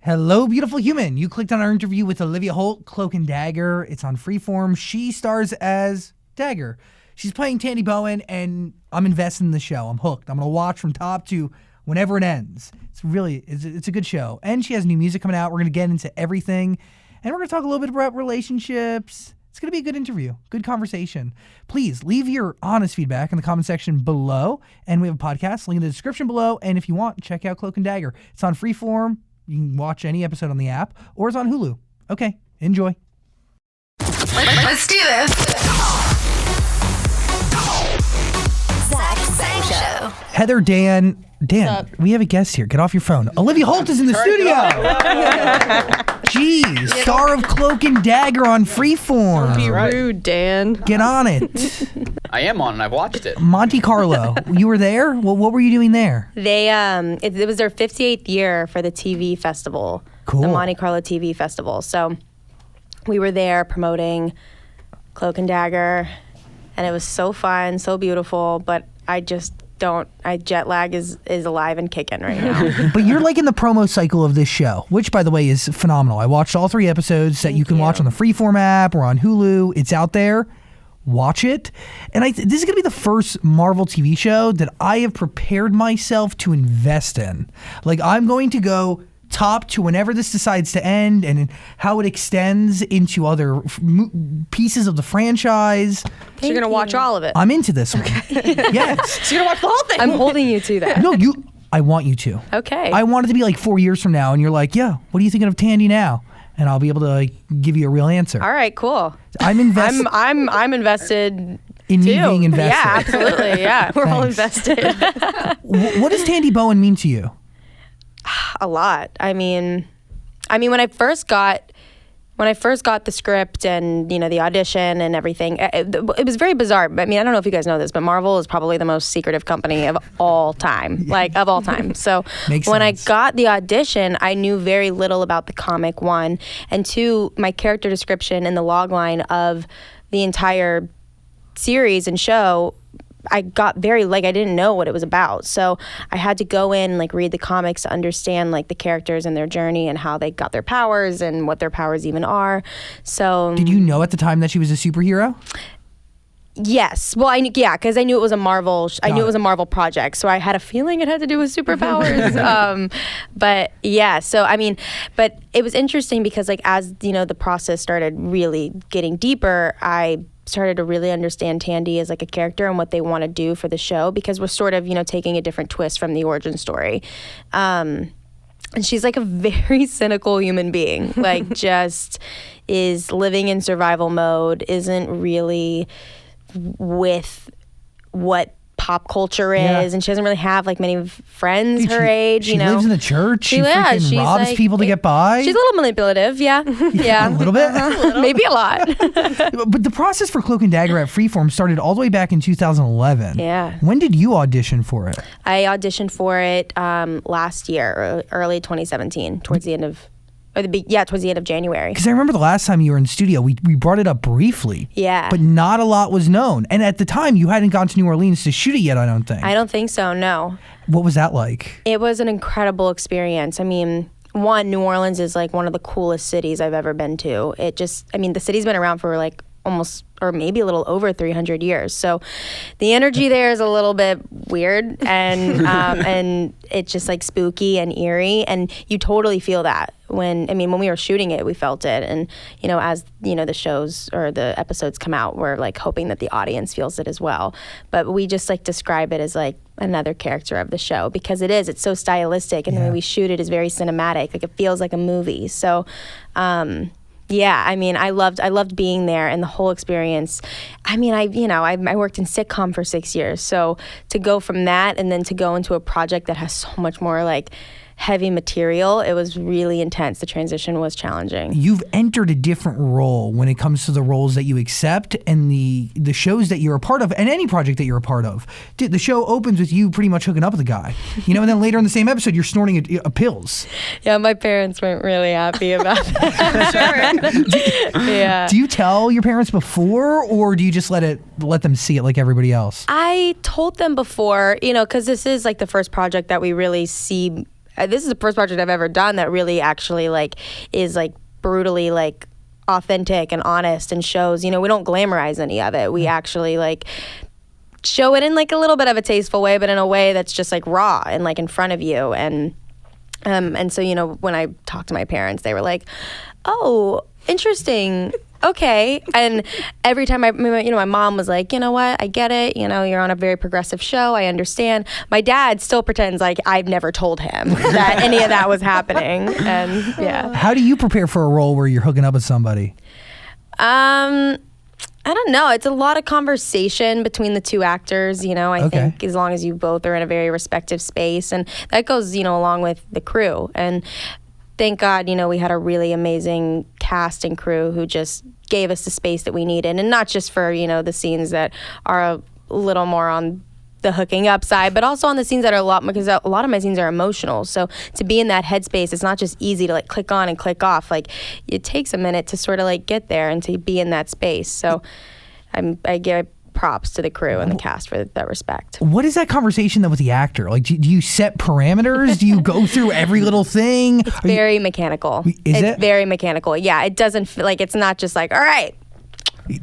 Hello, beautiful human. You clicked on our interview with Olivia Holt, Cloak-and-Dagger. It's on Freeform. She stars as Dagger. She's playing Tandy Bowen, and I'm invested in the show. I'm hooked. I'm going to watch from top to whenever it ends. It's a good show. And she has new music coming out. We're going to get into everything. And we're going to talk a little bit about relationships. It's going to be a good interview, good conversation. Please leave your honest feedback in the comment section below. And we have a podcast, link in the description below. And if you want, check out Cloak-and-Dagger. It's on Freeform. You can watch any episode on the app, or it's on Hulu. Okay, enjoy. Let's do this. Zach Show. Heather, Dan, we have a guest here. Get off your phone. Olivia Holt is in the studio. Jeez, star of Cloak-and-Dagger on Freeform. Don't be rude, Dan. Get on it. I am on it. I've watched it. Monte Carlo, you were there? Well, what were you doing there? They it was their 58th year for the TV festival. Cool. The Monte Carlo TV festival. So we were there promoting Cloak-and-Dagger, and it was so fun, so beautiful, but jet lag is alive and kicking right now. But you're like in the promo cycle of this show, which, by the way, is phenomenal. I watched all 3 episodes that you can watch on the Freeform app or on Hulu. It's out there. Watch it. And this is going to be the first Marvel TV show that I have prepared myself to invest in. Like, I'm going to go top to whenever this decides to end and how it extends into other pieces of the franchise. So you're going to watch all of it? I'm into this one. Yes. So you're going to watch the whole thing? I'm holding you to that. No, I want you to. Okay. I want it to be like 4 years from now, and you're like, yeah, what are you thinking of Tandy now? And I'll be able to give you a real answer. All right, cool. I'm invested. I'm invested in too. me being invested. Yeah, absolutely. Yeah, we're all invested. What does Tandy Bowen mean to you? A lot. I mean, when I first got the script and the audition and everything, it was very bizarre. I mean, I don't know if you guys know this, but Marvel is probably the most secretive company of all time, of all time. So when I got the audition, I knew very little about the comic, 1, and 2, my character description and the logline of the entire series and show, I got I didn't know what it was about. So I had to go in and read the comics to understand the characters and their journey and how they got their powers and what their powers even are. So did you know at the time that she was a superhero? Yes. Well, because I knew it was a Marvel. I knew it was a Marvel project, so I had a feeling it had to do with superpowers. But yeah. So but it was interesting because as the process started really getting deeper, I started to really understand Tandy as a character and what they want to do for the show, because we're sort of taking a different twist from the origin story. And she's a very cynical human being, just is living in survival mode, isn't really with what pop culture is, and she doesn't really have many friends her age. She lives in the church. She freaking robs people to get by. She's a little manipulative, yeah. A little bit, maybe a lot. But the process for Cloak-and-Dagger at Freeform started all the way back in 2011. Yeah. When did you audition for it? I auditioned for it last year, early 2017, towards the end of January. Because I remember the last time you were in studio, we brought it up briefly. Yeah. But not a lot was known. And at the time, you hadn't gone to New Orleans to shoot it yet, I don't think. I don't think so, no. What was that like? It was an incredible experience. I mean, 1, New Orleans is one of the coolest cities I've ever been to. The city's been around for almost, or maybe a little over 300 years. So the energy there is a little bit weird, and and it's just spooky and eerie, and you totally feel that when we were shooting it, we felt it. And as the shows or the episodes come out, we're hoping that the audience feels it as well. But we just describe it as another character of the show, because it's so stylistic, and the way we shoot it is very cinematic. It feels like a movie. So yeah, I loved being there and the whole experience. I worked in sitcom for 6 years, so to go from that and then to go into a project that has so much more heavy material, it was really intense. The transition was challenging. You've entered a different role when it comes to the roles that you accept and the shows that you're a part of, and any project that you're a part of. Dude, the show opens with you pretty much hooking up with a guy, and then later in the same episode, you're snorting a pills. Yeah, my parents weren't really happy about that. I'm sure. Yeah. Do you tell your parents before, or do you just let them see it like everybody else? I told them before, because this is the first project that we really see this is the first project I've ever done that really actually like is like brutally like authentic and honest and shows, we don't glamorize any of it. We actually like show it in like a little bit of a tasteful way, but in a way that's just like raw and like in front of you. And so, when I talked to my parents, they were like, oh, interesting. Okay. And every time my mom was like, you know what, I get it. You're on a very progressive show. I understand. My dad still pretends like I've never told him that any of that was happening. And yeah. How do you prepare for a role where you're hooking up with somebody? I don't know. It's a lot of conversation between the two actors, I think as long as you both are in a very respective space. And that goes, along with the crew. And thank God, we had a really amazing cast and crew who just gave us the space that we needed. And not just for, the scenes that are a little more on the hooking up side, but also on the scenes that are because a lot of my scenes are emotional. So to be in that headspace, it's not just easy to like click on and click off. Like it takes a minute to sort of like get there and to be in that space. So I give props to the crew and the cast for that respect. What is that conversation then with the actor? Like, do you set parameters? Do you go through every little thing? It's very mechanical. It's very mechanical. Yeah, it doesn't feel like, it's not just like, all right,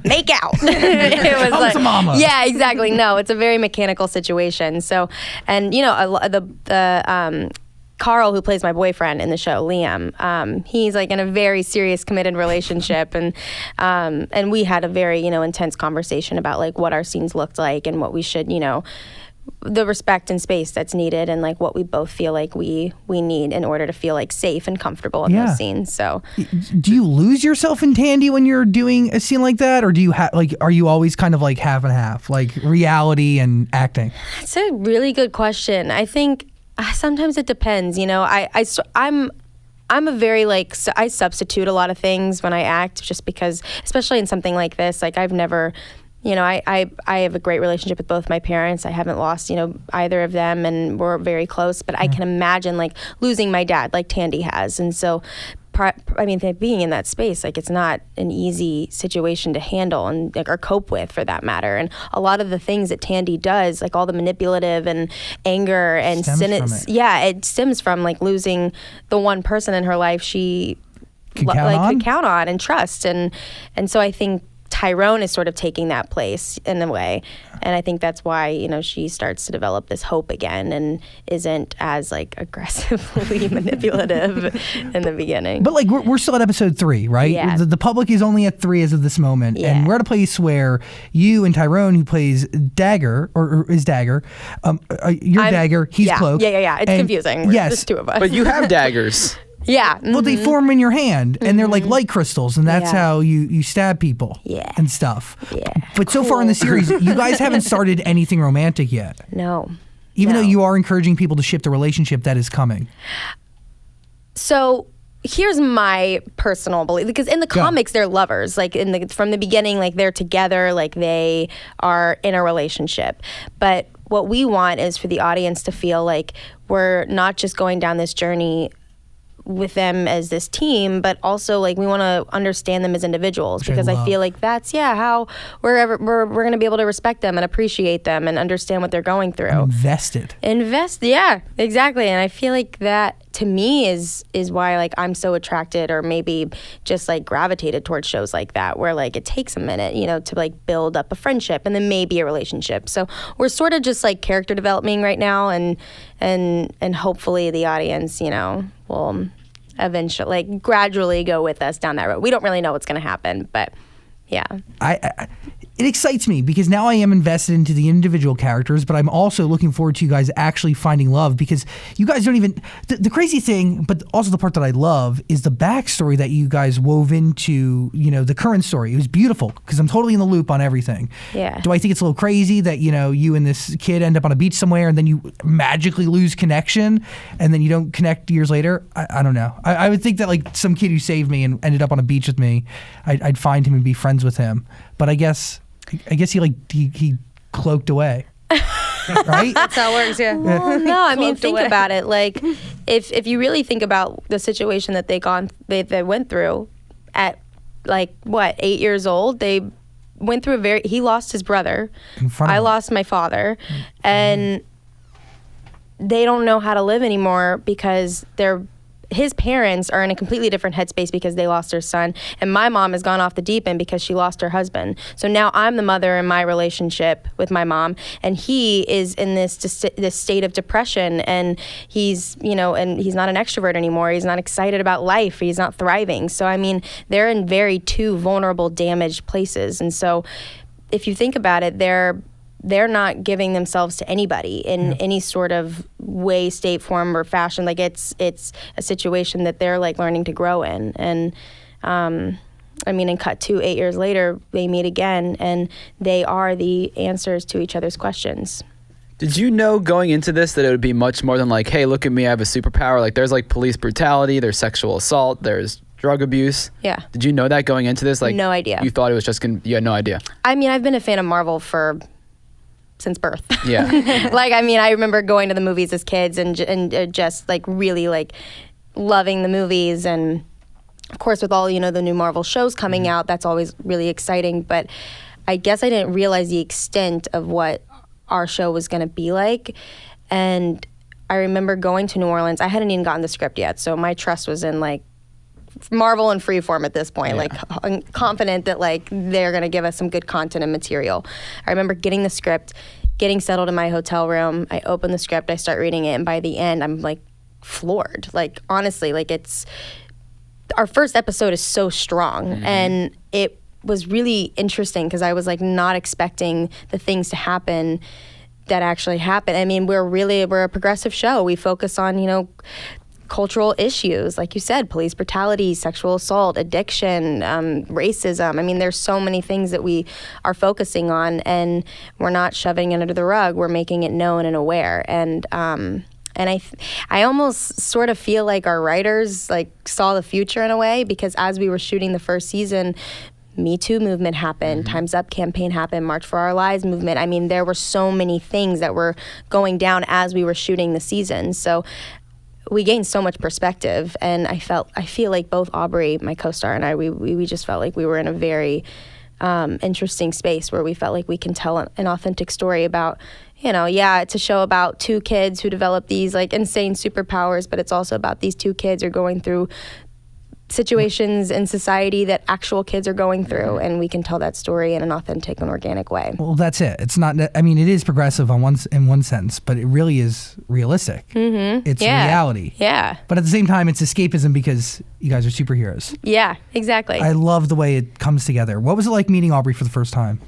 make out. It was Come like, to mama. yeah, exactly. No, it's a very mechanical situation. So, and the Carl, who plays my boyfriend in the show, Liam, he's like in a very serious, committed relationship, and we had a very intense conversation about like what our scenes looked like and what we should the respect and space that's needed and like what we both feel like we need in order to feel like safe and comfortable in those scenes. So, do you lose yourself in Tandy when you're doing a scene like that, or do you are you always kind of like half and half, like reality and acting? That's a really good question. I think. Sometimes it depends, I'm a very I substitute a lot of things when I act, just because, especially in something like this, like I've never, I have a great relationship with both my parents. I haven't lost, either of them, and we're very close, but I can imagine like losing my dad like Tandy has. And so being in that space, like it's not an easy situation to handle and or cope with, for that matter. And a lot of the things that Tandy does, like all the manipulative and anger and it stems from like losing the one person in her life she could count on and trust. And so I think Tyrone is sort of taking that place in a way, and I think that's why she starts to develop this hope again and isn't as like aggressively manipulative in the beginning. But like we're still at episode 3, right? Yeah. The public is only at 3 as of this moment, and we're at a place where you and Tyrone, who plays Dagger or is Dagger, you're Dagger, he's Cloak. Yeah. It's confusing. Yes, there's two of us. But you have daggers. Yeah. Well, they form in your hand, and they're like light crystals, and that's how you stab people and stuff. Yeah. But so far in the series, you guys haven't started anything romantic yet. No. Even though you are encouraging people to ship the relationship that is coming. So here's my personal belief, because in the comics they're lovers, like from the beginning, like they're together, like they are in a relationship. But what we want is for the audience to feel like we're not just going down this journey with them as this team, but also like we want to understand them as individuals, because I feel like that's how we're going to be able to respect them and appreciate them and understand what they're going through. Yeah, exactly. And I feel like that to me is why like I'm so attracted, or maybe just like gravitated towards shows like that, where like it takes a minute, to like build up a friendship and then maybe a relationship. So we're sort of just like character developing right now, and hopefully the audience, will eventually, like, gradually go with us down that road. We don't really know what's going to happen, but yeah. It excites me because now I am invested into the individual characters, but I'm also looking forward to you guys actually finding love, because you guys don't even... The crazy thing, but also the part that I love, is the backstory that you guys wove into, the current story. It was beautiful because I'm totally in the loop on everything. Yeah. Do I think it's a little crazy that, you and this kid end up on a beach somewhere and then you magically lose connection and then you don't connect years later? I don't know. I would think that like some kid who saved me and ended up on a beach with me, I'd find him and be friends with him. But I guess he cloaked away. Right? That's how it works, yeah. Well, no, I mean, think away. about it. Like, if you really think about the situation that they went through at, like, 8 years old, they went through he lost his brother. In front of I him. lost my father. And they don't know how to live anymore because his parents are in a completely different headspace because they lost their son, and my mom has gone off the deep end because she lost her husband. So now I'm the mother in my relationship with my mom, and he is in this state of depression, and he's not an extrovert anymore. He's not excited about life. He's not thriving. So I mean, they're in very two vulnerable, damaged places, and so if you think about it, they're not giving themselves to anybody in any sort of way, state, form, or fashion. Like it's a situation that they're like learning to grow in. And and cut to 8 years later, they meet again, and they are the answers to each other's questions. Did you know going into this that it would be much more than like, hey, look at me, I have a superpower? Like there's like police brutality, there's sexual assault, there's drug abuse. Yeah. Did you know that going into this? Like no idea. You thought it was just you had no idea. I mean, I've been a fan of Marvel since birth. Yeah. I remember going to the movies as kids and just like really like loving the movies, and of course with all the new Marvel shows coming out, that's always really exciting. But I guess I didn't realize the extent of what our show was going to be like. And I remember going to New Orleans. I hadn't even gotten the script yet, so my trust was in like Marvel and Freeform at this point, like confident that like they're gonna give us some good content and material. I remember getting the script, getting settled in my hotel room. I open the script, I start reading it, and by the end, I'm like floored. Like honestly, like our first episode is so strong, and it was really interesting because I was like not expecting the things to happen that actually happened. I mean, we're a progressive show. We focus on cultural issues, like you said, police brutality, sexual assault, addiction, racism. I mean, there's so many things that we are focusing on, and we're not shoving it under the rug. We're making it known and aware. And I almost sort of feel like our writers like saw the future in a way, because as we were shooting the first season, Me Too movement happened, Time's Up campaign happened, March for Our Lives movement. I mean, there were so many things that were going down as we were shooting the season. So we gained so much perspective, and I feel like both Aubrey, my co-star, and I, we just felt like we were in a very interesting space where we felt like we can tell an authentic story about, it's a show about two kids who develop these like insane superpowers, but it's also about these two kids who are going through situations in society that actual kids are going through, and we can tell that story in an authentic and organic way. Well, that's it. It's not. I mean, it is progressive in one sense, but it really is realistic. It's reality. Yeah. But at the same time, it's escapism because you guys are superheroes. Yeah, exactly. I love the way it comes together. What was it like meeting Aubrey for the first time?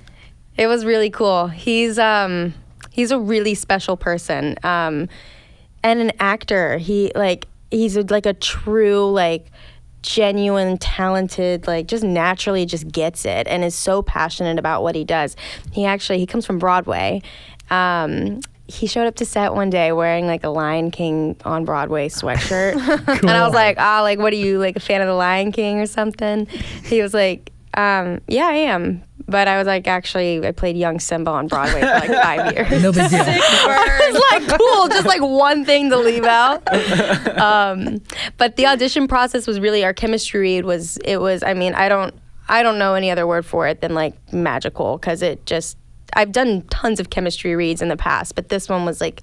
It was really cool. He's a really special person, and an actor. He's a true genuine, talented, just naturally just gets it and is so passionate about what he does. He comes from Broadway. He showed up to set one day wearing a Lion King on Broadway sweatshirt. Cool. And I was like, what are you, a fan of the Lion King or something? He was like, yeah, I am. But I was like, actually, I played young Simba on Broadway for 5 years. No big deal. It's cool, just one thing to leave out. But the audition process was really, our chemistry read was, I mean, I don't know any other word for it than magical, because I've done tons of chemistry reads in the past, but this one was it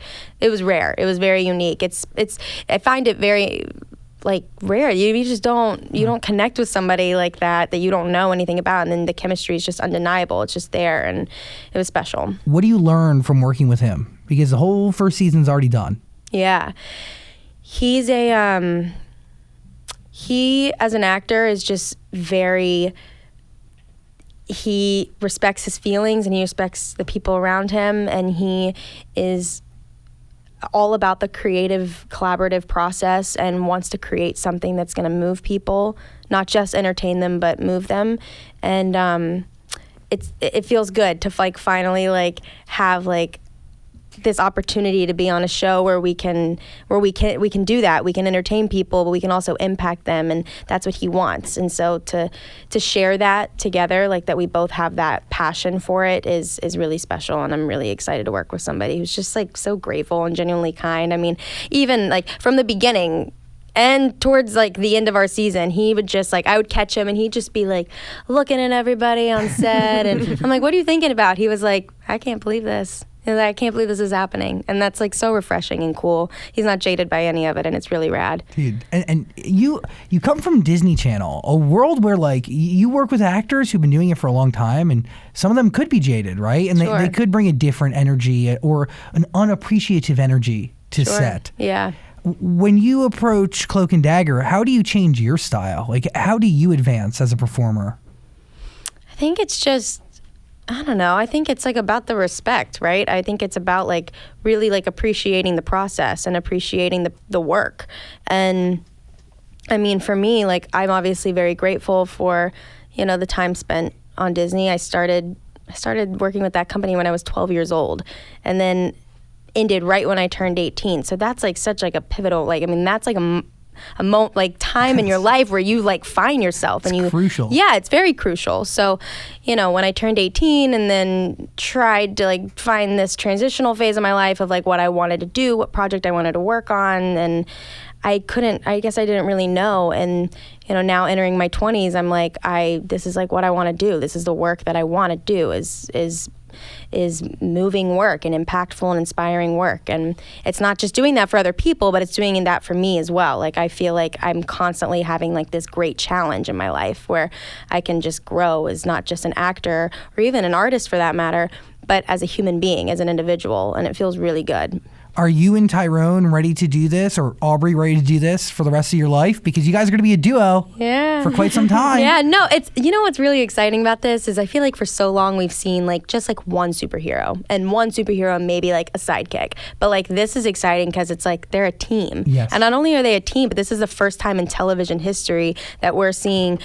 was rare. It was very unique. I find it very rare. You just don't connect with somebody like that you don't know anything about, and then the chemistry is just undeniable. It's just there, and it was special. What do you learn from working with him? Because the whole first season's already done. Yeah. He's he as an actor is just he respects his feelings, and he respects the people around him, and he is all about the creative, collaborative process and wants to create something that's going to move people, not just entertain them, but move them. And it feels good to finally have this opportunity to be on a show where we can do that. We can entertain people, but we can also impact them, and that's what he wants. And so to share that together, that we both have that passion for it is really special. And I'm really excited to work with somebody who's just so grateful and genuinely kind. I mean, even from the beginning and towards the end of our season, he would just I would catch him and he'd just be looking at everybody on set, and I'm like, what are you thinking about? He was like, I can't believe this. He's like, I can't believe this is happening. And that's like so refreshing and cool. He's not jaded by any of it, and it's really rad. Dude, and you come from Disney Channel, a world where like you work with actors who've been doing it for a long time, and some of them could be jaded, right? And Sure. they could bring a different energy or an unappreciative energy to Sure. set. Yeah. When you approach Cloak-and-Dagger, how do you change your style? Like, how do you advance as a performer? I think it's just, I don't know. I think it's like about the respect, right? I think it's about like really like appreciating the process and appreciating the work. And I mean, for me, like I'm obviously very grateful for, you know, the time spent on Disney. I started working with that company when I was 12 years old, and then ended right when I turned 18. So that's like such like a pivotal, like, I mean, that's like a moment, like time in your life where you like find yourself and you crucial. Yeah, it's very crucial. So, you know, when I turned 18 and then tried to like find this transitional phase of my life of like what I wanted to do, what project I wanted to work on, and I guess I didn't really know. And, you know, now entering my 20s, I'm like, this is like what I want to do. This is the work that I want to do is moving work and impactful and inspiring work. And it's not just doing that for other people, but it's doing that for me as well. Like I feel like I'm constantly having like this great challenge in my life where I can just grow as not just an actor or even an artist for that matter, but as a human being, as an individual. And it feels really good. Are you and Tyrone ready to do this, or Aubrey ready to do this for the rest of your life? Because you guys are going to be a duo for quite some time. Yeah, no, it's, you know what's really exciting about this is I feel like for so long we've seen like just like one superhero and one superhero maybe like a sidekick. But like this is exciting because it's like they're a team. Yes. And not only are they a team, but this is the first time in television history that we're seeing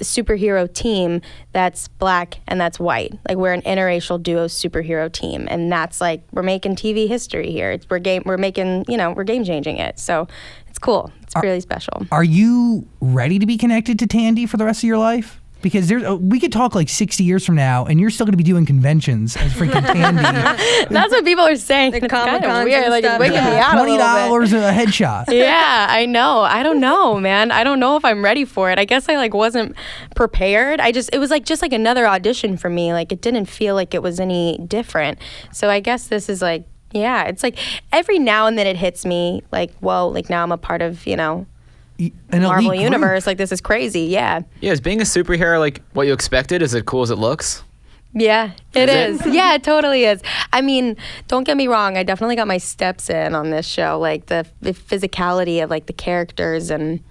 superhero team that's black and that's white. Like we're an interracial duo superhero team, and that's like we're making TV history here. We're game changing it. So it's cool. It's really special. Are you ready to be connected to Tandy for the rest of your life? Because we could talk like 60 years from now, and you're still going to be doing conventions as freaking Tandy. That's what people are saying. The It's kind of Comic-Cons weird. and Like it's stuff. waking me out a little bit. $20 a headshot. Yeah, I know. I don't know, man. I don't know if I'm ready for it. I guess I like wasn't prepared. It was like just like another audition for me. Like it didn't feel like it was any different. So I guess this is like, yeah, it's like every now and then it hits me like, whoa, like now I'm a part of, you know, An Marvel elite universe. group. Like this is crazy. Yeah. Yeah, is being a superhero like what you expected? Is it cool as it looks? Yeah, it Is is. Yeah, it totally is. I mean, don't get me wrong. I definitely got my steps in on this show. Like the physicality of like the characters, and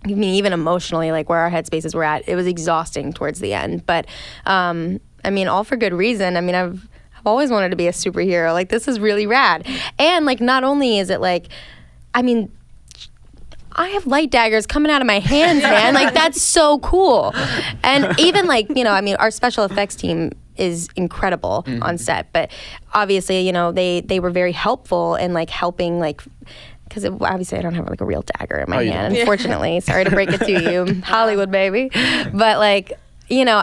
I mean, even emotionally, like where our headspaces were at, it was exhausting towards the end. But I mean, all for good reason. I mean, I've always wanted to be a superhero. Like this is really rad. And like, not only is it like, I mean, I have light daggers coming out of my hands, man. Like that's so cool. And even like, you know, I mean, our special effects team is incredible on set, but obviously, you know, they were very helpful in like helping like, because obviously I don't have like a real dagger in my you hand, don't. unfortunately. Sorry to break it to you, Hollywood baby. But like, you know,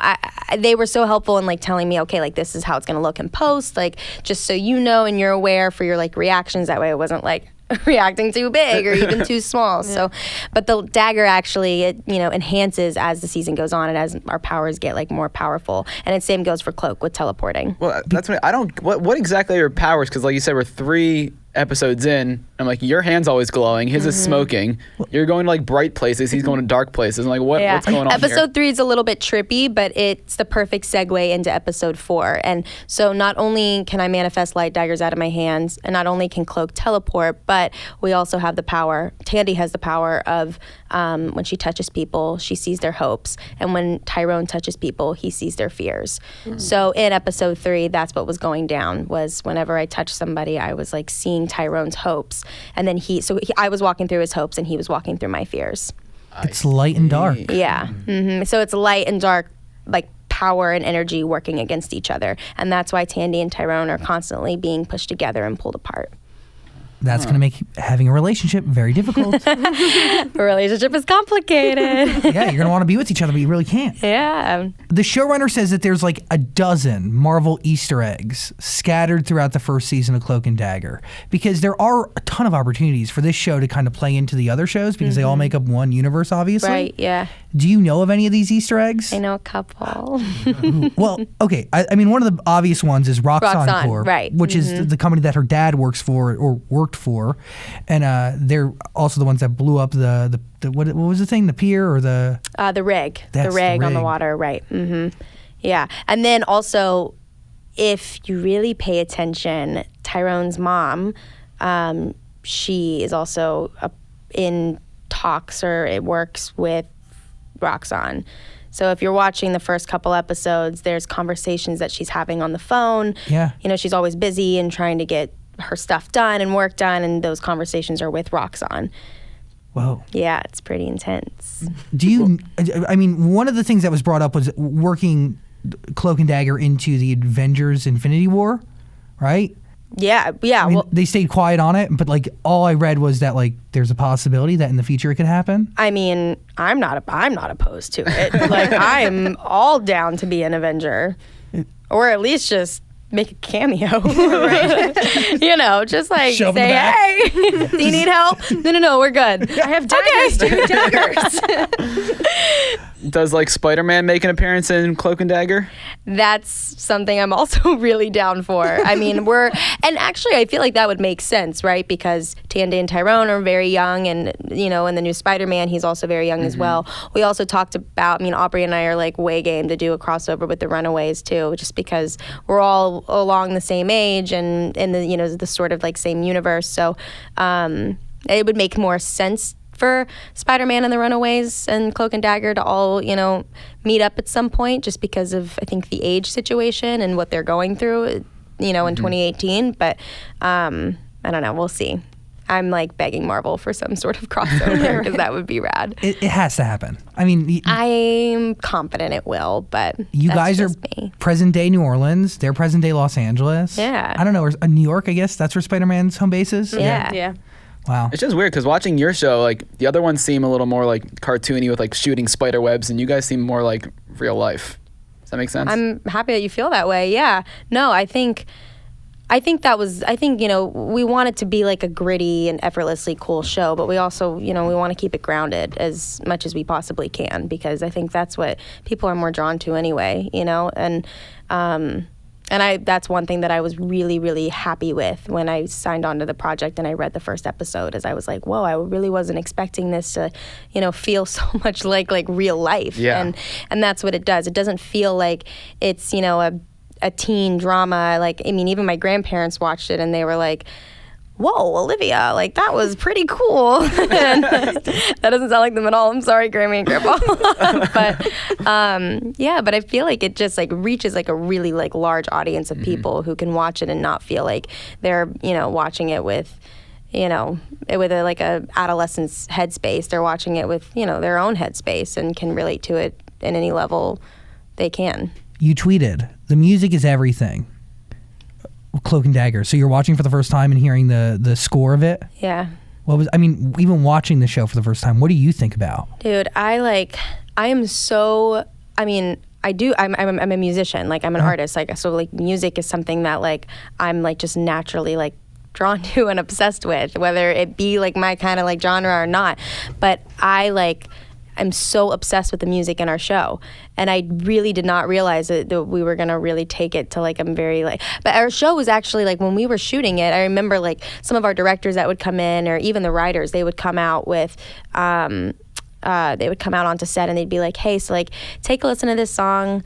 they were so helpful in like telling me, okay, like this is how it's gonna look in post, like just so you know and you're aware for your like reactions. That way it wasn't like reacting too big or even too small. So, but the dagger actually, it, you know, enhances as the season goes on and as our powers get like more powerful. And the same goes for Cloak with teleporting. Well, that's what I don't. What exactly are your powers? Because like you said, we're 3 episodes in. I'm like, your hand's always glowing. His is smoking. You're going to like bright places. He's going to dark places. I'm like, what's going on Episode 3 is a little bit trippy, but it's the perfect segue into episode 4. And so not only can I manifest light daggers out of my hands, and not only can Cloak teleport, but we also have the power. Tandy has the power of when she touches people, she sees their hopes. And when Tyrone touches people, he sees their fears. So in episode 3, that's what was going down, was whenever I touched somebody, I was like seeing Tyrone's hopes. And then I was walking through his hopes and he was walking through my fears. It's light and dark. Yeah. So it's light and dark, like power and energy working against each other. And that's why Tandy and Tyrone are constantly being pushed together and pulled apart. That's going to make having a relationship very difficult. A relationship is complicated. Yeah, you're going to want to be with each other, but you really can't. Yeah. The showrunner says that there's like a dozen Marvel Easter eggs scattered throughout the first season of Cloak and Dagger, because there are a ton of opportunities for this show to kind of play into the other shows because they all make up one universe, obviously. Right, yeah. Do you know of any of these Easter eggs? I know a couple. Well, okay. I mean, one of the obvious ones is Roxxon Corp, right. which is the company that her dad works for or worked for, and they're also the ones that blew up the what was the thing, the pier or the rig. That's the rig the on the rig. water, right. Yeah. And then also, if you really pay attention, Tyrone's mom, she is also in talks or it works with Roxxon. So if you're watching the first couple episodes, there's conversations that she's having on the phone. Yeah. You know, she's always busy and trying to get her stuff done and work done, and those conversations are with Roxxon. Whoa. Yeah, it's pretty intense. Do you? I mean, one of the things that was brought up was working Cloak and Dagger into the Avengers Infinity War, right? Yeah. I mean, Well, they stayed quiet on it, but like all I read was that like there's a possibility that in the future it could happen. I mean, I'm not opposed to it. Like, I'm all down to be an Avenger, or at least just make a cameo. Right? You know, just like Shove in the say, back. hey, do you need help? No, we're good. I have daggers. Okay. Daggers. Does like Spider-Man make an appearance in Cloak and Dagger? That's something I'm also really down for. I mean, and actually I feel like that would make sense, right? Because Tandy and Tyrone are very young, and, you know, in the new Spider-Man, he's also very young as well. We also talked about, I mean, Aubrey and I are like way game to do a crossover with the Runaways too, just because we're all along the same age and in the, you know, the sort of like same universe. So it would make more sense for Spider-Man and the Runaways and Cloak and Dagger to all, you know, meet up at some point, just because of, I think, the age situation and what they're going through, you know, in 2018. But I don't know. We'll see. I'm like begging Marvel for some sort of crossover because that would be rad. It has to happen. I mean, I'm confident it will, but you that's guys are just me. present day New Orleans. They're present day Los Angeles. Yeah. I don't know. Or New York, I guess. That's where Spider-Man's home base is. Yeah. Wow. It's just weird because watching your show, like the other ones seem a little more like cartoony with like shooting spider webs, and you guys seem more like real life. Does that make sense? I'm happy that you feel that way. Yeah. No, I think, you know, we want it to be like a gritty and effortlessly cool show, but we also, you know, we want to keep it grounded as much as we possibly can, because I think that's what people are more drawn to anyway, you know, and that's one thing that I was really, really happy with when I signed on to the project and I read the first episode, is I was like, whoa, I really wasn't expecting this to, you know, feel so much like real life. Yeah. And that's what it does. It doesn't feel like it's, you know, a teen drama. Like, I mean, even my grandparents watched it and they were like, whoa, Olivia, like that was pretty cool. And that doesn't sound like them at all. I'm sorry, Grammy and Grandpa. But yeah, but I feel like it just like reaches like a really like large audience of people who can watch it and not feel like they're, you know, watching it with, you know, with like a adolescent's headspace. They're watching it with, you know, their own headspace and can relate to it in any level they can. You tweeted, the music is everything. Cloak and Dagger. So you're watching for the first time and hearing the score of it? Yeah. Even watching the show for the first time, what do you think about? Dude, I'm a musician, like I'm an artist, like, so like music is something that like I'm like just naturally like drawn to and obsessed with, whether it be like my kind of like genre or not. But I'm so obsessed with the music in our show, and I really did not realize that we were gonna really take it to like but our show was actually like, when we were shooting it, I remember like some of our directors that would come in, or even the writers, they would come out with they would come out onto set and they'd be like, hey, so like take a listen to this song,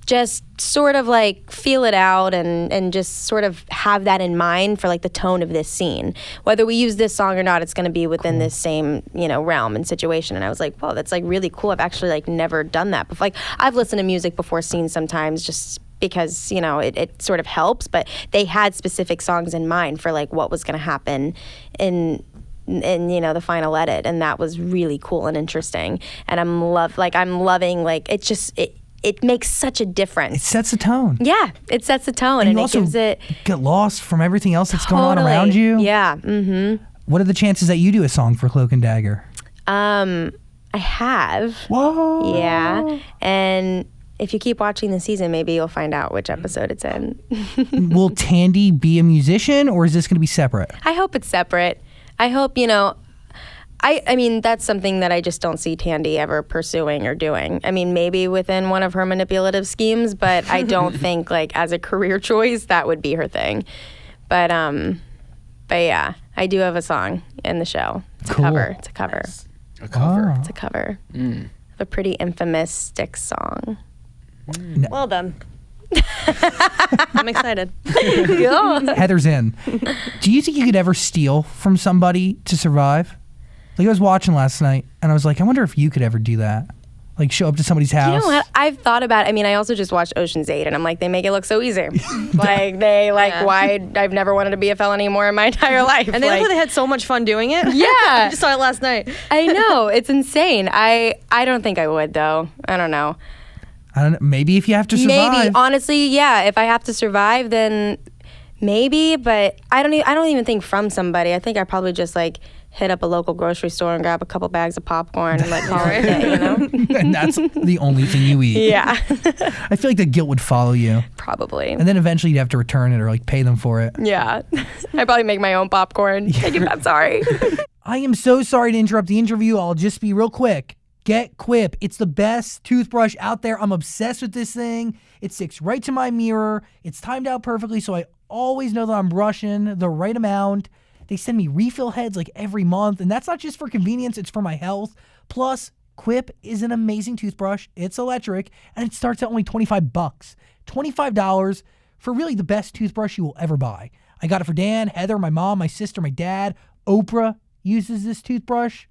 just sort of like feel it out and just sort of have that in mind for like the tone of this scene. Whether we use this song or not, it's going to be within this same, you know, realm and situation. And I was like, whoa, that's like really cool. I've actually like never done that before. Like, I've listened to music before scenes sometimes just because, you know, it sort of helps, but they had specific songs in mind for like what was going to happen in you know, the final edit, and that was really cool and interesting. And I'm loving like, it's just it makes such a difference. It sets a tone. Yeah, it sets a tone, And and you it also gives it get lost from everything else that's going on totally. around you. Yeah. Mm-hmm. What are the chances that you do a song for Cloak and Dagger? I have. Whoa. Yeah, and if you keep watching the season, maybe you'll find out which episode it's in. Will Tandy be a musician, or is this going to be separate? I hope it's separate. I hope, I mean, that's something that I just don't see Tandy ever pursuing or doing. I mean, maybe within one of her manipulative schemes, but I don't think, like, as a career choice, that would be her thing. But yeah, I do have a song in the show. It's a Cool. cover. It's a cover. A cover. Oh. It's a cover of a pretty infamous Styx song. Well done. I'm excited. Heather's in. Do you think you could ever steal from somebody to survive? Like, I was watching last night, and I was like, I wonder if you could ever do that. Like, show up to somebody's house. You know what? I've thought about it. I mean, I also just watched Ocean's 8, and I'm like, they make it look so easy. Why? I've never wanted to be a felon anymore in my entire life. And they look like they had so much fun doing it. Yeah. I just saw it last night. I know. It's insane. I don't think I would, though. I don't know. I don't know. Maybe if you have to survive. Maybe. Honestly, yeah. If I have to survive, then maybe. But I don't even think from somebody. I think I probably just, like, hit up a local grocery store and grab a couple bags of popcorn and, like, call it a day, you know? And that's the only thing you eat. Yeah. I feel like the guilt would follow you. Probably. And then eventually you'd have to return it or, like, pay them for it. Yeah. I probably make my own popcorn. I'm sorry. I am so sorry to interrupt the interview. I'll just be real quick. Get Quip. It's the best toothbrush out there. I'm obsessed with this thing. It sticks right to my mirror. It's timed out perfectly, so I always know that I'm brushing the right amount. They send me refill heads like every month, and that's not just for convenience, it's for my health. Plus, Quip is an amazing toothbrush. It's electric, and it starts at only $25. $25 for really the best toothbrush you will ever buy. I got it for Dan, Heather, my mom, my sister, my dad. Oprah uses this toothbrush,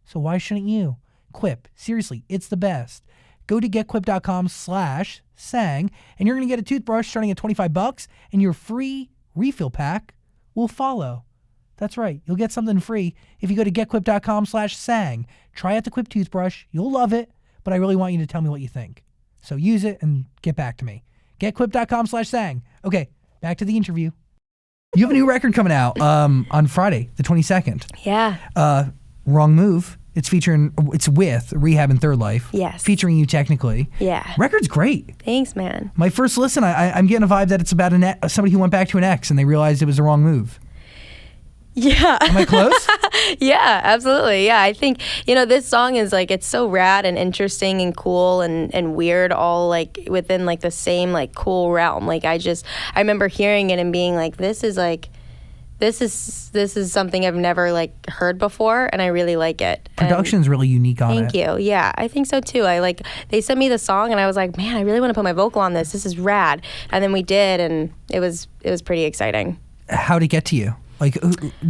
so why shouldn't you? Quip, seriously, it's the best. Go to getquip.com/sang, and you're going to get a toothbrush starting at $25, and your free refill pack will follow. That's right. You'll get something free if you go to getquip.com/sang. Try out the Quip toothbrush. You'll love it, but I really want you to tell me what you think. So use it and get back to me. Getquip.com/sang. Okay, back to the interview. You have a new record coming out on Friday, the 22nd. Yeah. Wrong Move. It's with R3hab Thrdl. Yes. Featuring you technically. Yeah. Record's great. Thanks, man. My first listen, I'm getting a vibe that it's about somebody who went back to an ex and they realized it was the wrong move. Yeah. Am I close? Yeah, absolutely. Yeah, I think, this song is like, it's so rad and interesting and cool and weird all like within like the same like cool realm. Like I remember hearing it and being like, this is something I've never like heard before and I really like it. Production's really unique on it. Thank you. Yeah, I think so too. They sent me the song and I was like, man, I really want to put my vocal on this. This is rad. And then we did and it was pretty exciting. How'd it get to you? Like,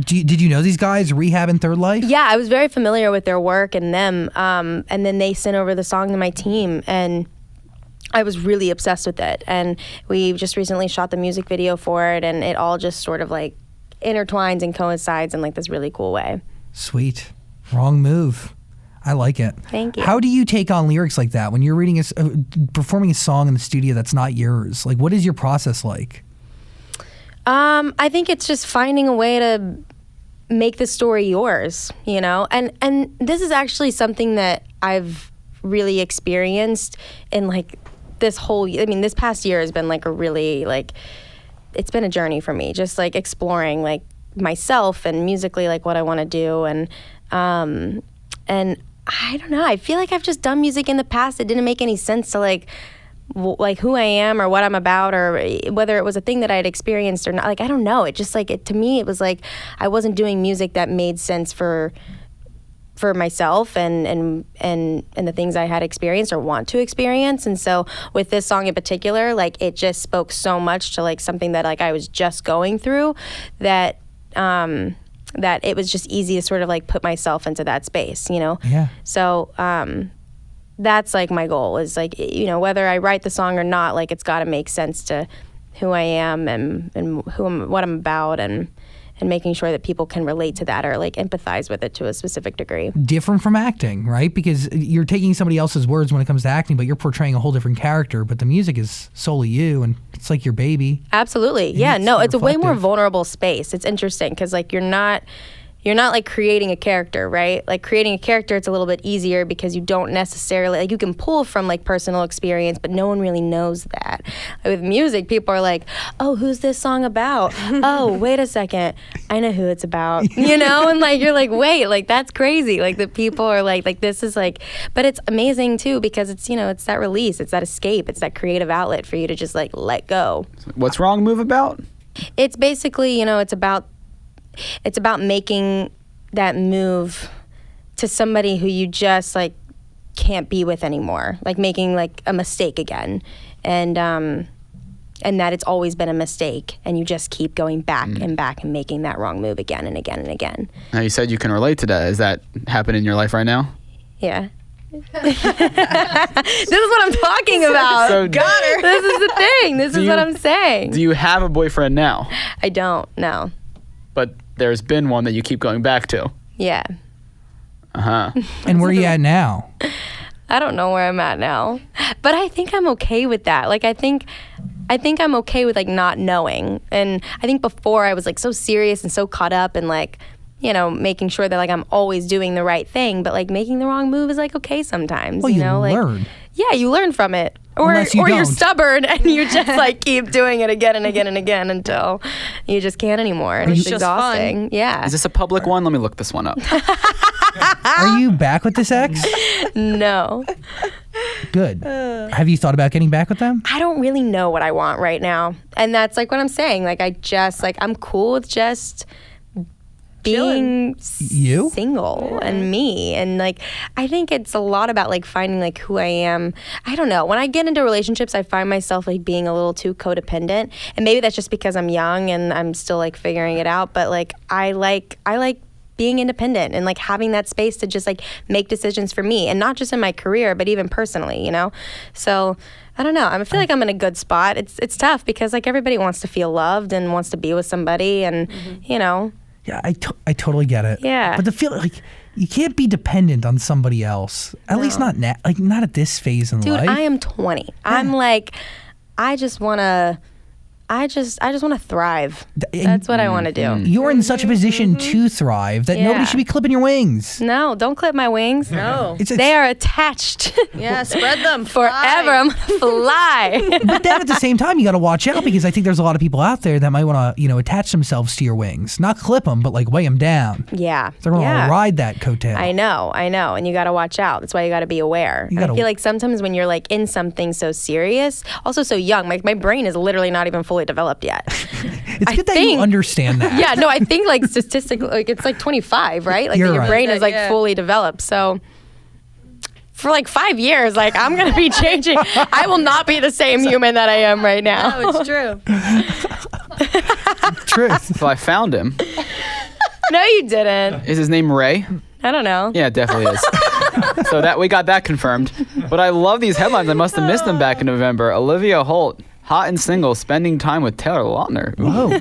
did you know these guys, R3hab Thrdl? Yeah, I was very familiar with their work and them. And then they sent over the song to my team, and I was really obsessed with it. And we just recently shot the music video for it, and it all just sort of like intertwines and coincides in like this really cool way. Sweet. Wrong Move. I like it. Thank you. How do you take on lyrics like that when you're performing a song in the studio that's not yours? Like, what is your process like? I think it's just finding a way to make the story yours, and this is actually something that I've really experienced in like this past year has been like a really like, it's been a journey for me, just like exploring like myself and musically like what I want to do. And I don't know, I feel like I've just done music in the past. It didn't make any sense to like who I am or what I'm about or whether it was a thing that I had experienced or not. Like, I don't know. It just like, to me, it was like I wasn't doing music that made sense for myself and the things I had experienced or want to experience. And so with this song in particular, like it just spoke so much to like something that like I was just going through that it was just easy to sort of like put myself into that space, Yeah. So, that's like my goal is like, whether I write the song or not, like it's got to make sense to who I am and what I'm about and and making sure that people can relate to that or like empathize with it to a specific degree. Different from acting, right? Because you're taking somebody else's words when it comes to acting, but you're portraying a whole different character. But the music is solely you, and it's like your baby. Absolutely. Yeah, no, it's a way more vulnerable space. It's interesting because like you're not like creating a character, right? Like creating a character, it's a little bit easier because you don't necessarily, like you can pull from like personal experience, but no one really knows that. With music, people are like, oh, who's this song about? Oh, wait a second, I know who it's about, you know? And like, you're like, wait, like that's crazy. Like the people are like this is like, but it's amazing too because it's, you know, it's that release, it's that escape, it's that creative outlet for you to just like let go. What's Wrong Move about? It's basically, you know, it's about making that move to somebody who you just like can't be with anymore, like making like a mistake again, and that it's always been a mistake, and you just keep going back and back and making that wrong move again and again and again. Now you said you can relate to that. Is that happening in your life right now? Yeah. This is what I'm talking about. So Got her. This is the thing. This is what I'm saying. Do you have a boyfriend now? I don't. No. But there's been one that you keep going back to. Yeah. Uh-huh. And where are you at now? I don't know where I'm at now, but I think I'm okay with that. Like, I think I'm okay with like not knowing. And I think before I was like so serious and so caught up and like, you know, making sure that like I'm always doing the right thing, but like making the wrong move is like okay sometimes. Well, you know, learn. Like, yeah, you learn from it. Or Unless you you're don't. stubborn and you just like keep doing it again and again and again until you just can't anymore. And it's just exhausting. Yeah. Is this a public one? Let me look this one up. Are you back with this ex? No. Good. Have you thought about getting back with them? I don't really know what I want right now. And that's like what I'm saying. Like I'm cool with just being You? single and me. And like I think it's a lot about like finding like who I am. I don't know. When I get into relationships, I find myself like being a little too codependent. And maybe that's just because I'm young and I'm still like figuring it out. But like I like being independent and like having that space to just like make decisions for me, and not just in my career but even personally, you know. So I don't know. I feel like I'm in a good spot. It's tough because like everybody wants to feel loved and wants to be with somebody, and you know. Yeah, I totally get it. Yeah. But the feel like you can't be dependent on somebody else. At least not not at this phase in Dude, life. I am 20. I'm like, I just want to thrive. That's what I want to do. You're in such a position to thrive that nobody Yeah. should be clipping your wings. No, don't clip my wings. No. They are attached Yeah, spread them. forever. I'm gonna fly. But then at the same time, you got to watch out because I think there's a lot of people out there that might want to, attach themselves to your wings. Not clip them, but like weigh them down. Yeah. They're going to yeah. ride that coattail. I know, and you got to watch out. That's why you got to be aware. And I gotta- feel like sometimes when you're like in something so serious, also so young, like my brain is literally not even fully developed yet. It's good that you understand that. Yeah, no, I think like statistically, like it's like 25, right? Like You're that your right. brain is like Yeah. fully developed. So for like 5 years, like I'm gonna be changing. I will not be the same human that I am right now. No, it's true. Truth. So I found him. No, you didn't. Is his name Ray? I don't know. Yeah, it definitely is. So that we got that confirmed. But I love these headlines. I must have missed them back in November. Olivia Holt, hot and single, spending time with Taylor Lautner. Ooh. Whoa.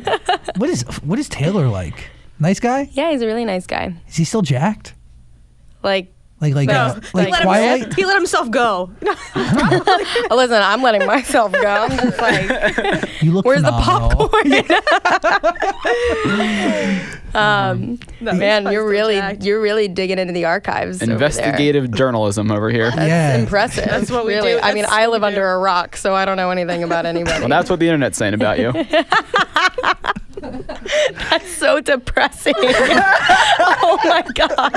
What is Taylor like? Nice guy? Yeah, he's a really nice guy. Is he still jacked? Like, Like He Twilight? let himself go. listen, I'm letting myself go. I'm just like, You look where's the phenomenal. popcorn? Man, you're really digging into the archives. over there. Investigative journalism over here. Yeah. Impressive. That's what we really. do. I mean, That's I what live we under do. a rock, so I don't know anything about anybody. Well, that's what the internet's saying about you. That's so depressing. Oh my god.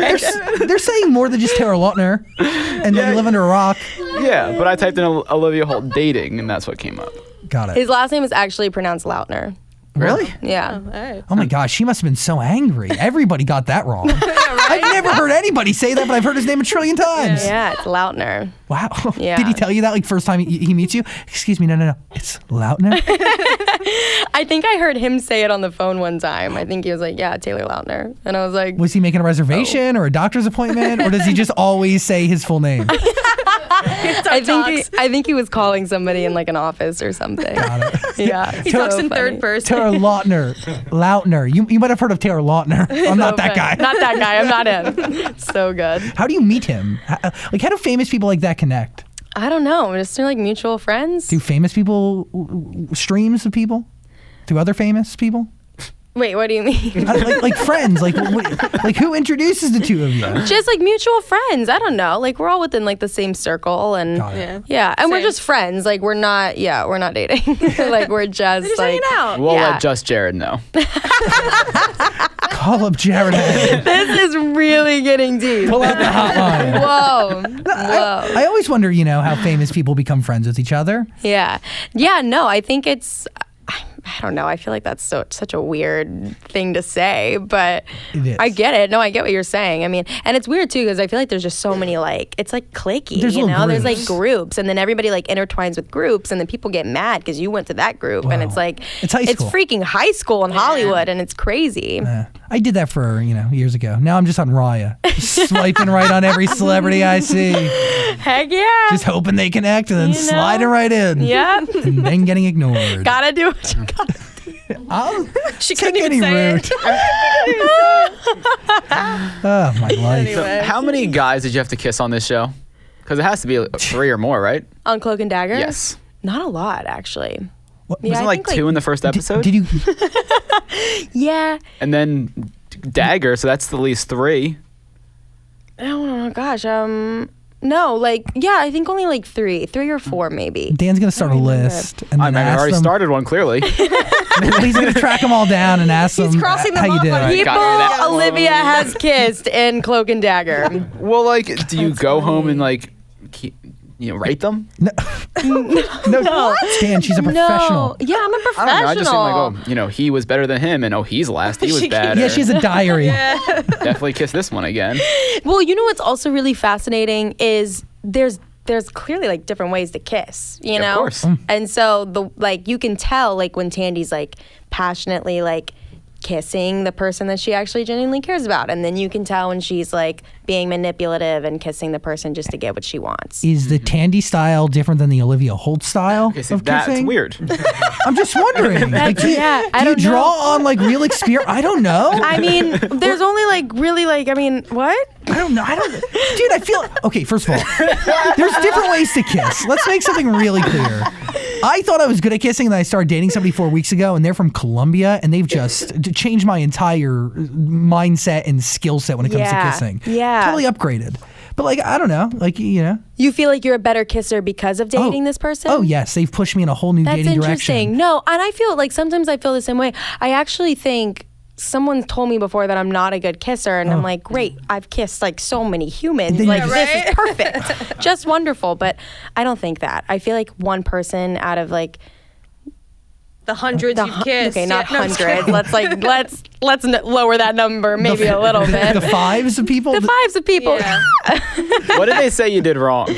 They're saying more than just Taylor Lautner, and then you live under a rock. Yeah, but I typed in Olivia Holt dating, and that's what came up. Got it. His last name is actually pronounced Lautner. Really? Yeah. All right. Oh my gosh, she must have been so angry. Everybody got that wrong. I've never heard anybody say that, but I've heard his name a trillion times. Yeah, it's Lautner. Wow. Yeah. Did he tell you that like first time he meets you? Excuse me, no. It's Lautner? I think I heard him say it on the phone one time. I think he was like, yeah, Taylor Lautner. And I was like, Was he making a reservation or a doctor's appointment? Or does he just always say his full name? I think he was calling somebody in like an office or something. Yeah. He talks in third person. Taylor Lautner. You might have heard of Taylor Lautner. I'm not that guy. Not that guy. I'm not him. So good. How do you meet him? How do famous people like that connect? I don't know. Just through like mutual friends. Do famous people streams of people? Do other famous people? Wait, what do you mean? like friends, like who introduces the two of you? Just like mutual friends. I don't know. Like we're all within like the same circle, and Got it. yeah, and we're Same. just friends. Like we're not dating. Like we're just like hanging out. We'll Yeah. let just Jared know. Call up Jared. This is really getting deep. Pull out the hotline. Whoa. I always wonder, how famous people become friends with each other. Yeah. No, I think it's. I don't know. I feel like that's such a weird thing to say, but It is. I get it. No, I get what you're saying. I mean, and it's weird too because I feel like there's just so many it's like cliquey, There's little There's like groups. groups, and then everybody like intertwines with groups, and then people get mad because you went to that group, and it's like It's high school. It's freaking high school in Hollywood, and it's crazy. I did that for, years ago. Now I'm just on Raya. Just swiping right on every celebrity I see. Heck yeah. Just hoping they connect and then sliding right in. Yep. And then getting ignored. Gotta do what you gotta do. I'll She take couldn't any even say route. it. Oh, my life. Anyway. How many guys did you have to kiss on this show? Because it has to be 3 or more, right? On Cloak and Dagger? Yes. Not a lot, actually. What- Yeah, Wasn't I it like think, 2 in the first episode? Did you? Yeah. And then Dagger, so that's the least 3. Oh gosh. No, I think only like 3 or 4 maybe. Dan's gonna start a list, and I then mean, I've ask already them. started one, clearly. He's gonna track them all down and ask them crossing them how you off did. on People Got it. Olivia has kissed in Cloak and Dagger. Well, like, do you go home and, like, rate them? No, Dan, she's a professional. No. Yeah, I'm a I professional. don't know. I just seem like, he was better than him, and he's last. He was bad. Yeah, she has a diary. Definitely kiss this one again. Well, what's also really fascinating is there's clearly like different ways to kiss, you know? Of course. And so you can tell like when Tandy's like passionately like kissing the person that she actually genuinely cares about, and then you can tell when she's like being manipulative and kissing the person just to get what she wants. Is the Tandy style different than the Olivia Holt style Okay, see, of that's kissing? weird. I'm just wondering. Like, do I you don't know. draw on like real experience? I don't know. I mean, there's only like really like what? I don't know. Dude, I feel okay. First of all, there's different ways to kiss. Let's make something really clear. I thought I was good at kissing, and then I started dating somebody 4 weeks ago, and they're from Colombia, and they've just changed my entire mindset and skill set when it comes to kissing. Yeah. Totally upgraded. But like, I don't know. Like, You feel like you're a better kisser because of dating this person? Oh yes, they've pushed me in a whole new That's dating interesting. direction. No, and I feel like sometimes I feel the same way. I actually think someone told me before that I'm not a good kisser, and I'm like, great, I've kissed like so many humans. Then Like you're this is perfect, just wonderful. But I don't think that. I feel like one person out of like The hundreds you've kissed. okay, not Yeah, no, I'm just hundreds. Let's lower that number maybe a little bit. The fives of people. The fives of people. Yeah. What did they say you did wrong?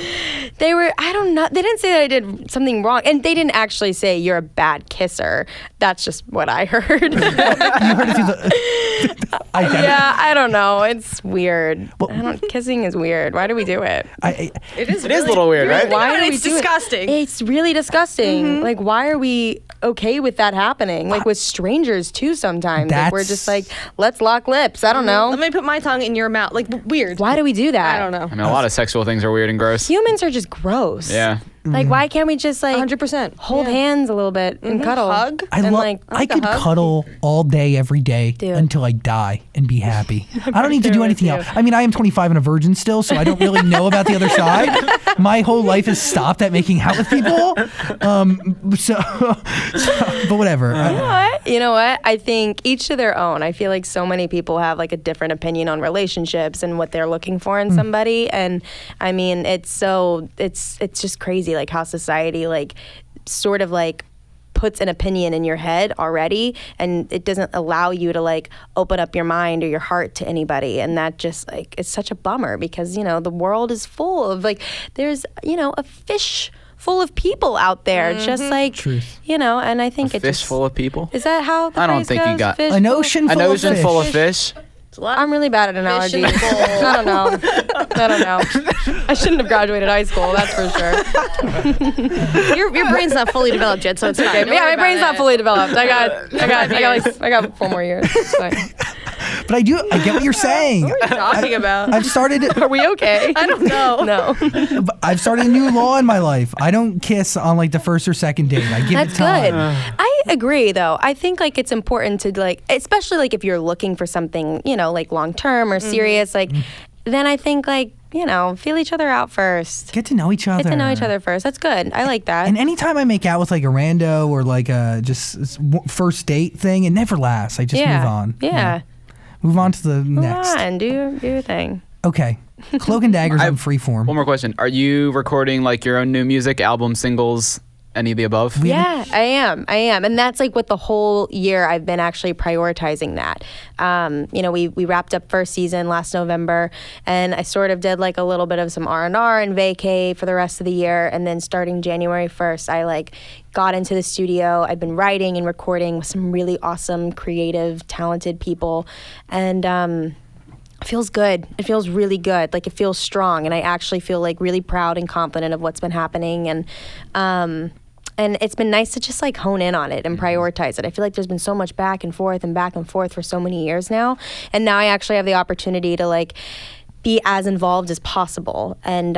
They were, I don't know. They didn't say that I did something wrong. And they didn't actually say you're a bad kisser. That's just what I heard. You heard it through the. I get it. Yeah, I don't know. It's weird. Kissing is weird. Why do we do it? It is It is a little weird, right? Why do we It's do it? disgusting. It's really disgusting. Like, why are we okay with that happening? Like with strangers too. Sometimes like, we're just like, let's lock lips. I don't know. Let me put my tongue in your mouth. Like, weird. Why do we do that? I don't know. I mean, a lot of sexual things are weird and gross. Humans are just gross. Yeah. Like, why can't we just like 100%. hold hands a little bit and cuddle? Hug. And, like, I could a hug. cuddle all day, every day Dude. until I die and be happy. I don't need to do there with anything you. else. I mean, I am 25 and a virgin still, so I don't really know about the other side. My whole life has stopped at making out with people. But whatever. You know what? I think each to their own. I feel like so many people have like a different opinion on relationships and what they're looking for in somebody. And I mean, it's just crazy like how society like sort of like puts an opinion in your head already, and it doesn't allow you to like open up your mind or your heart to anybody. And that just like, it's such a bummer because, the world is full of like, there's, a fish full of people out there, just like, Truth. and I think A fish full of people? Is that how the I don't phrase think you goes? got- Fish An full- ocean An full ocean of full fish. of fish? It's a lot. I'm really bad at analogies. Mission goal. I don't know. I shouldn't have graduated high school, that's for sure. Your brain's not fully developed yet, so it's fine. Don't Yeah, worry my brain's about not it. fully developed. I got 4 more years. It's fine. But I get what you're saying. What are you talking about? I've started. Are we okay? I don't know. No. I've started a new law in my life. I don't kiss on like the first or second date. I give That's it time. good. I agree, though. I think like it's important to like, especially like if you're looking for something, like long term or serious, like then I think like feel each other out first. Get to know each other. Get to know each other first. That's good. I like that. And anytime I make out with like a rando or like a just first date thing, it never lasts. I just move on. Yeah. Move on to the next. Come on, do your thing. Okay. Cloak and Dagger's on Freeform. One more question. Are you recording like your own new music, album, singles, any of the above? Yeah, I am. And that's like what the whole year I've been actually prioritizing that. We wrapped up first season last November, and I sort of did like a little bit of some R&R and vacay for the rest of the year. And then starting January 1st, I like got into the studio. I've been writing and recording with some really awesome, creative, talented people. And it feels good. It feels really good. Like it feels strong. And I actually feel like really proud and confident of what's been happening. And it's been nice to just like hone in on it and prioritize it. I feel like there's been so much back and forth for so many years now. And now I actually have the opportunity to like be as involved as possible. And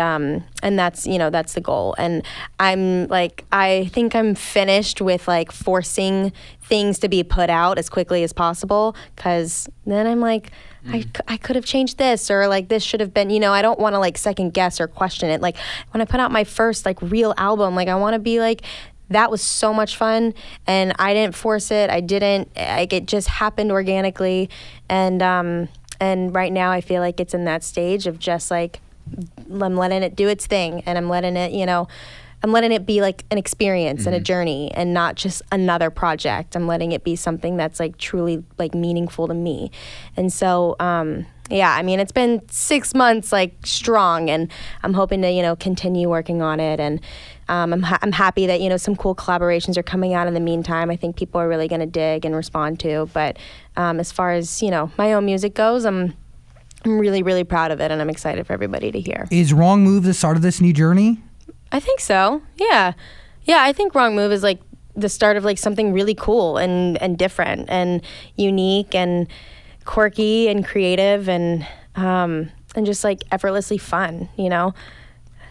that's, that's the goal. And I think I'm finished with like forcing things to be put out as quickly as possible. 'Cause then I'm like, I could have changed this, or like this should have been, I don't want to like second guess or question it. Like when I put out my first like real album, like I want to be like, that was so much fun and I didn't force it. It just happened organically. And right now I feel like it's in that stage of just like, I'm letting it do its thing, and I'm letting it be like an experience and a journey and not just another project. I'm letting it be something that's like truly like meaningful to me. And so, it's been 6 months like strong, and I'm hoping to, continue working on it. And I'm happy that, some cool collaborations are coming out in the meantime. I think people are really going to dig and respond to. But as far as, my own music goes, I'm really, really proud of it, and I'm excited for everybody to hear. Is Wrong Move the start of this new journey? I think so. Yeah. Yeah, I think Wrong Move is like the start of like something really cool and different and unique and quirky and creative and just like effortlessly fun,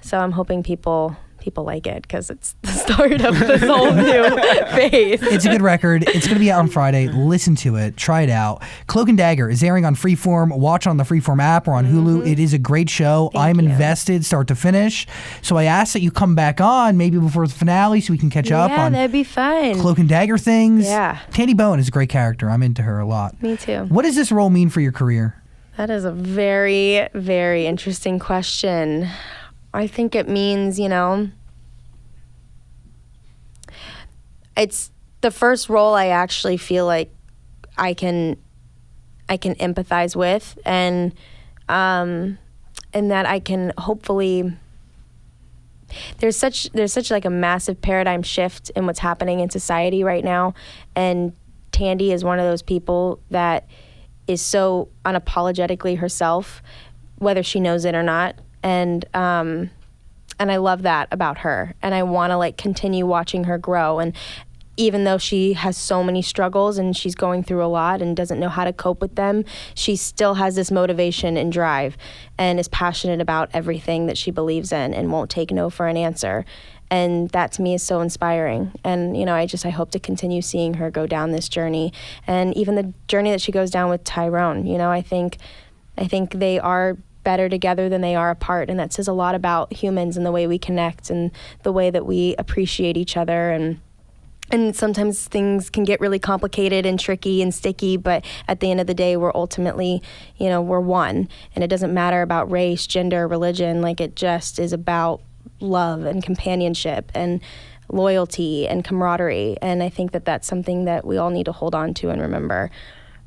So I'm hoping people like it because it's the start of this whole new phase. It's a good record. It's going to be out on Friday. Listen to it. Try it out. Cloak and Dagger is airing on Freeform. Watch on the Freeform app or on Hulu. It is a great show. I'm invested start to finish. So I ask that you come back on maybe before the finale so we can catch up on that'd be fun. Cloak and Dagger things. Yeah. Tandy Bowen is a great character. I'm into her a lot. Me too. What does this role mean for your career? That is a very, very interesting question. I think it means, it's the first role I actually feel like I can empathize with, and that I can hopefully. There's such like a massive paradigm shift in what's happening in society right now, and Tandy is one of those people that is so unapologetically herself, whether she knows it or not, and I love that about her, and I want to like continue watching her grow. And even though she has so many struggles and she's going through a lot and doesn't know how to cope with them, she still has this motivation and drive and is passionate about everything that she believes in and won't take no for an answer. And that to me is so inspiring. And, I hope to continue seeing her go down this journey. And even the journey that she goes down with Tyrone, I think they are better together than they are apart. And that says a lot about humans and the way we connect and the way that we appreciate each other. And sometimes things can get really complicated and tricky and sticky, but at the end of the day, we're ultimately, we're one. And it doesn't matter about race, gender, religion. Like, it just is about love and companionship and loyalty and camaraderie. And I think that that's something that we all need to hold on to and remember.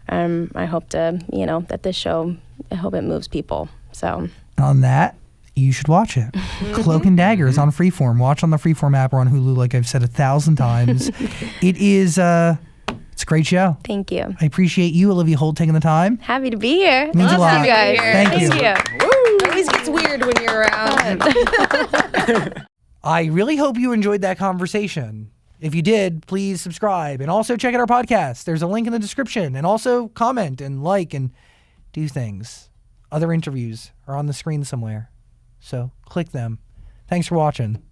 I hope to, that this show, I hope it moves people. So on that, you should watch it. Cloak and Dagger is on Freeform. Watch on the Freeform app or on Hulu, like I've said 1,000 times. It's It's a great show. Thank you. I appreciate you, Olivia Holt, taking the time. Happy to be here. Means a Love lot. you guys. Thank you. It always gets weird when you're around. I really hope you enjoyed that conversation. If you did, please subscribe and also check out our podcast. There's a link in the description, and also comment and like and do things. Other interviews are on the screen somewhere, so click them. Thanks for watching.